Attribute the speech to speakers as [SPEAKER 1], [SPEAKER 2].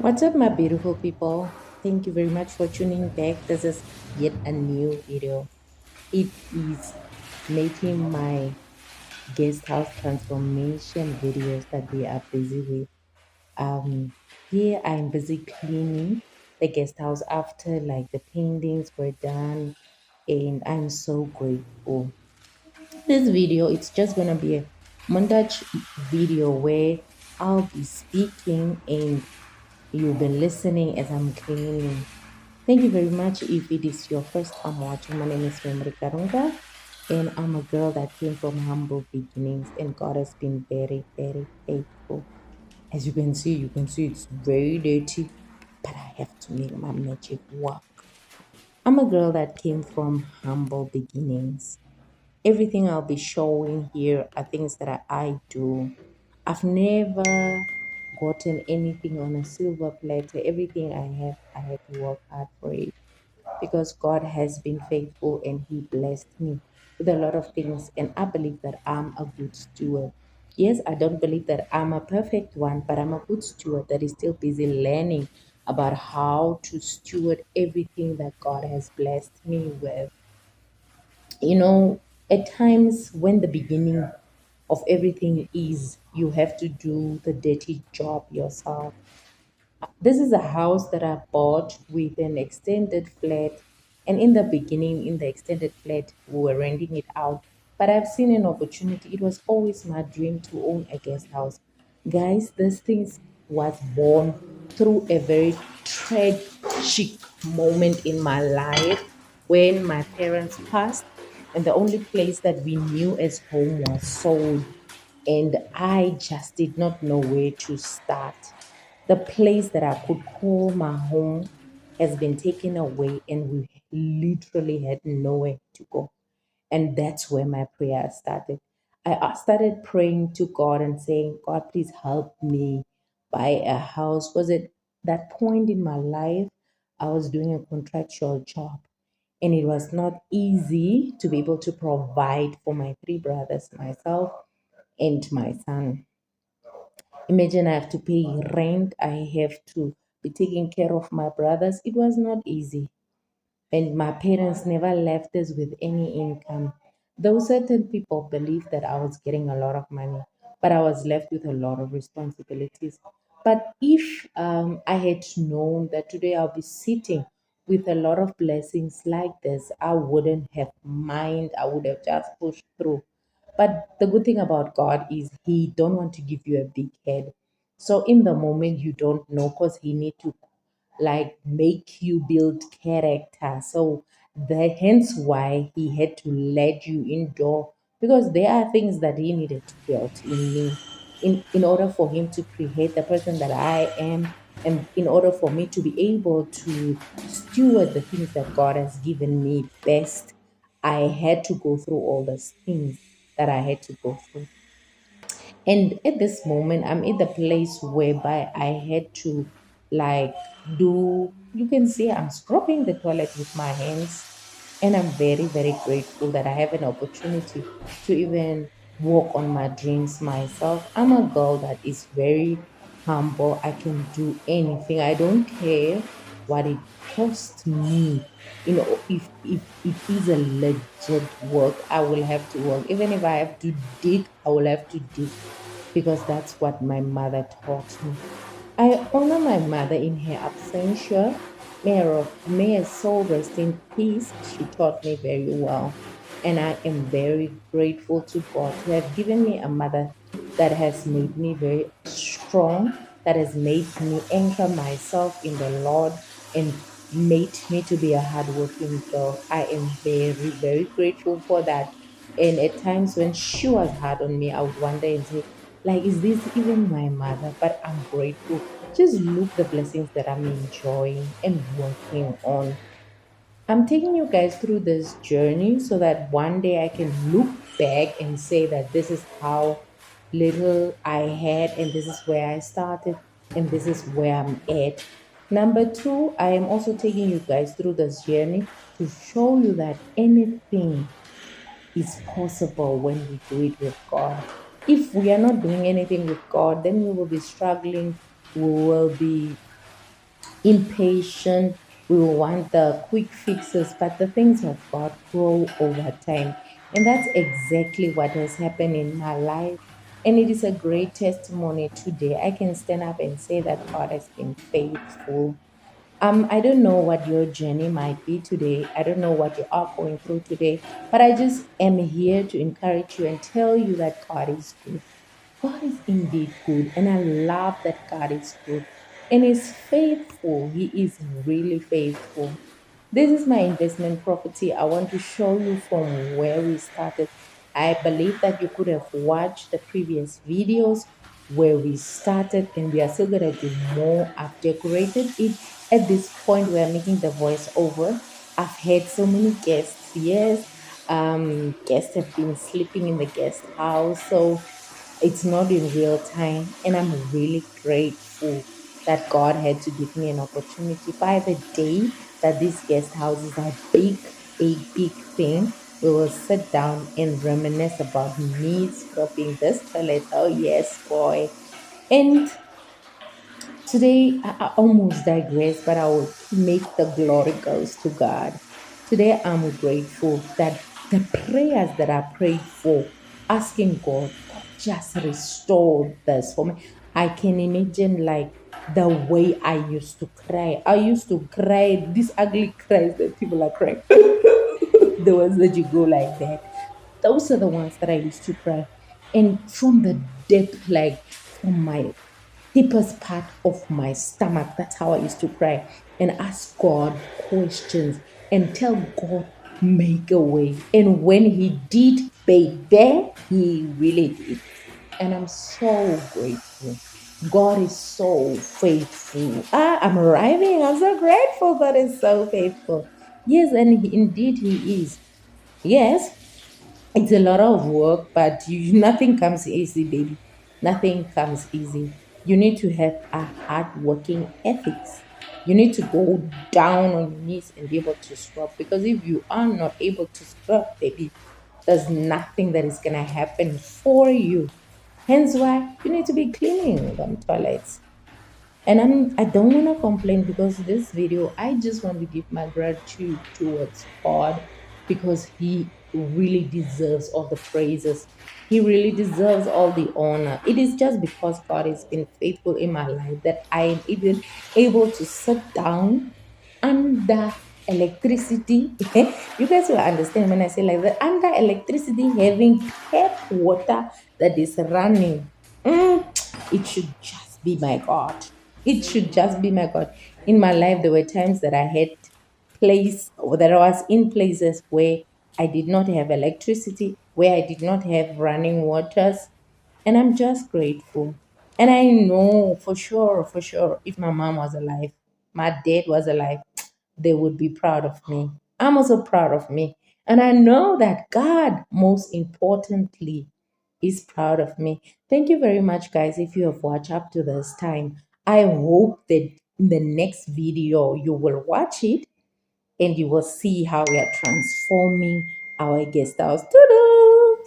[SPEAKER 1] What's up, my beautiful people? Thank you very much for tuning back. This is yet a new video. It is making my guest house transformation videos that we are busy with. Here I'm busy cleaning the guest house after like the paintings were done, and I'm so grateful. This video, it's just gonna be a montage video where I'll be speaking and you'll be listening as I'm cleaning. Thank you very much. If it is your first time watching, my name is Memory Karunga, and I'm a girl that came from humble beginnings, and God has been very, very faithful. As you can see it's very dirty, but I have to make my magic work. I'm a girl that came from humble beginnings. Everything I'll be showing here are things that I do. I've never gotten anything on a silver platter. Everything I have, I had to work hard for it because God has been faithful and He blessed me with a lot of things. And I believe that I'm a good steward. Yes, I don't believe that I'm a perfect one, but I'm a good steward that is still busy learning about how to steward everything that God has blessed me with. You know, at times when the beginning of everything is, you have to do the dirty job yourself. This is a house that I bought with an extended flat. And in the beginning, in the extended flat, we were renting it out. But I've seen an opportunity. It was always my dream to own a guest house. Guys, this thing was born through a very tragic moment in my life when my parents passed, and the only place that we knew as home was sold, and I just did not know where to start. The place that I could call my home has been taken away, and we literally had nowhere to go. And that's where my prayer started. I started praying to God and saying, God, please help me buy a house. Because at that point in my life, I was doing a contractual job, and it was not easy to be able to provide for my three brothers, myself, and my son. Imagine I have to pay rent, I have to be taking care of my brothers. It was not easy. And my parents never left us with any income. Though certain people believed that I was getting a lot of money, but I was left with a lot of responsibilities. But if I had known that today I'll be sitting with a lot of blessings like this, I wouldn't have mind. I would have just pushed through. But the good thing about God is He don't want to give you a big head. So in the moment you don't know, because He need to like make you build character. So the hence why He had to let you indoor, because there are things that He needed to build in me in order for Him to create the person that I am, and in order for me to be able to steward the things that God has given me best. I had to go through all those things that I had to go through. And at this moment, I'm in the place whereby I had to like do, you can see I'm scrubbing the toilet with my hands. And I'm very, very grateful that I have an opportunity to even walk on my dreams myself. I'm a girl that is very humble. I can do anything. I don't care what it costs me. You know, if it is a legit work, I will have to work. Even if I have to dig, I will have to dig, because that's what my mother taught me. I honor my mother in her absentia. May her soul rest in peace. She taught me very well. And I am very grateful to God to have given me a mother that has made me very strong, that has made me anchor myself in the Lord, and made me to be a hardworking girl. I am very, very grateful for that. And at times when she was hard on me, I would wonder and say, like, is this even my mother? But I'm grateful. Just look the blessings that I'm enjoying and working on. I'm taking you guys through this journey so that one day I can look back and say that this is how little I had, and this is where I started, and this is where I'm at. Number two, I am also taking you guys through this journey to show you that anything is possible when we do it with God. If we are not doing anything with God, then we will be struggling. We will be impatient. We will want the quick fixes, but the things of God grow over time. And that's exactly what has happened in my life. And it is a great testimony today. I can stand up and say that God has been faithful. I don't know what your journey might be today. I don't know what you are going through today, but I just am here to encourage you and tell you that God is good. God is indeed good, and I love that God is good and is faithful. He is really faithful. This is my investment property. I want to show you from where we started. I believe that you could have watched the previous videos where we started, and we are still going to do more. I've decorated it. At this point, we are making the voice over. I've had so many guests. Yes, guests have been sleeping in the guest house. So it's not in real time. And I'm really grateful that God had to give me an opportunity. By the day that these guest houses are a big thing, we will sit down and reminisce about me scrubbing this toilet. Oh, yes, boy. And today, I almost digress, but I will make the glory goes to God. Today, I'm grateful that the prayers that I prayed for, asking God, God just restored this for me. I can imagine like the way I used to cry. I used to cry, these ugly cries that people are crying. The ones that you go like that. Those are the ones that I used to cry. And from the depth, like from my deepest part of my stomach. That's how I used to cry and ask God questions and tell God, make a way. And when He did, baby, He really did. And I'm so grateful. God is so faithful. I'm arriving. I'm so grateful. God is so faithful. Yes, and indeed He is. Yes, it's a lot of work, but nothing comes easy, baby. Nothing comes easy. You need to have a hard working ethics. You need to go down on your knees and be able to scrub, because if you are not able to scrub, baby, there's nothing that is gonna happen for you. Hence why you need to be cleaning them toilets. And I don't want to complain, because this video, I just want to give my gratitude towards God, because He really deserves all the praises. He really deserves all the honor. It is just because God has been faithful in my life that I am even able to sit down under electricity. You guys will understand when I say like that. Under electricity, having tap water that is running. It should just be my God. It should just be my God. In my life, there were times that I had place, or that I was in places where I did not have electricity, where I did not have running waters, and I'm just grateful. And I know for sure, if my mom was alive, my dad was alive, they would be proud of me. I'm also proud of me. And I know that God, most importantly, is proud of me. Thank you very much, guys, if you have watched up to this time. I hope that in the next video you will watch it and you will see how we are transforming our guest house. Doo-doo!